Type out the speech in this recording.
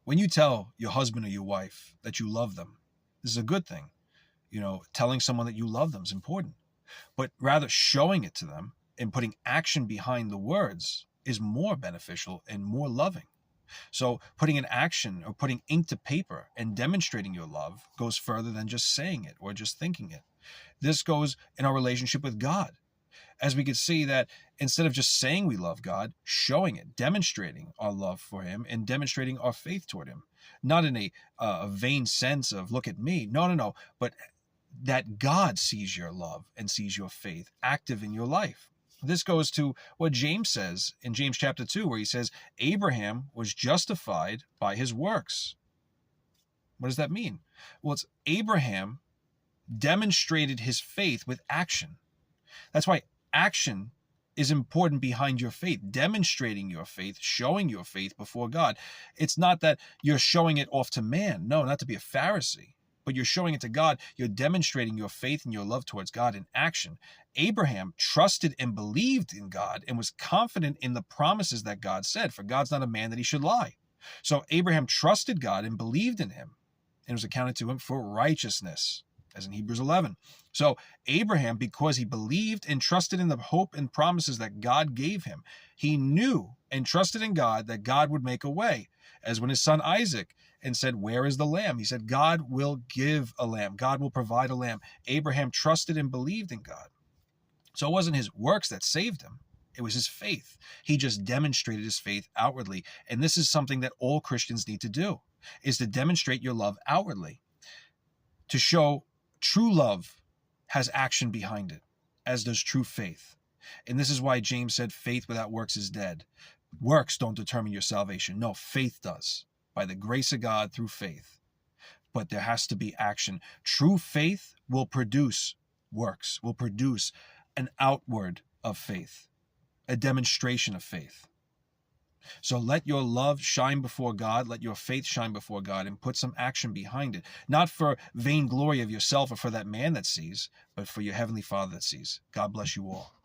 When you tell your husband or your wife that you love them, this is a good thing. Telling someone that you love them is important. But rather showing it to them and putting action behind the words is more beneficial and more loving. So putting an action or putting ink to paper and demonstrating your love goes further than just saying it or just thinking it. This goes in our relationship with God, as we could see that instead of just saying we love God, showing it, demonstrating our love for him and demonstrating our faith toward him, not in a vain sense of look at me. No, no, no. But that God sees your love and sees your faith active in your life. This goes to what James says in James chapter 2, where he says, Abraham was justified by his works. What does that mean? Well, it's Abraham demonstrated his faith with action. That's why action is important behind your faith, demonstrating your faith, showing your faith before God. It's not that you're showing it off to man. No, not to be a Pharisee, but you're showing it to God. You're demonstrating your faith and your love towards God in action. Abraham trusted and believed in God and was confident in the promises that God said, for God's not a man that he should lie. So Abraham trusted God and believed in him, and it was accounted to him for righteousness, as in Hebrews 11. So Abraham, because he believed and trusted in the hope and promises that God gave him, he knew and trusted in God that God would make a way. As when his son Isaac and said, where is the lamb? He said, God will give a lamb. God will provide a lamb. Abraham trusted and believed in God. So it wasn't his works that saved him. It was his faith. He just demonstrated his faith outwardly. And this is something that all Christians need to do, is to demonstrate your love outwardly. To show true love has action behind it, as does true faith. And this is why James said faith without works is dead. Works don't determine your salvation. No, faith does, by the grace of God through faith. But there has to be action. True faith will produce works, will produce an outward of faith, a demonstration of faith. So let your love shine before God, let your faith shine before God, and put some action behind it. Not for vainglory of yourself or for that man that sees, but for your heavenly Father that sees. God bless you all.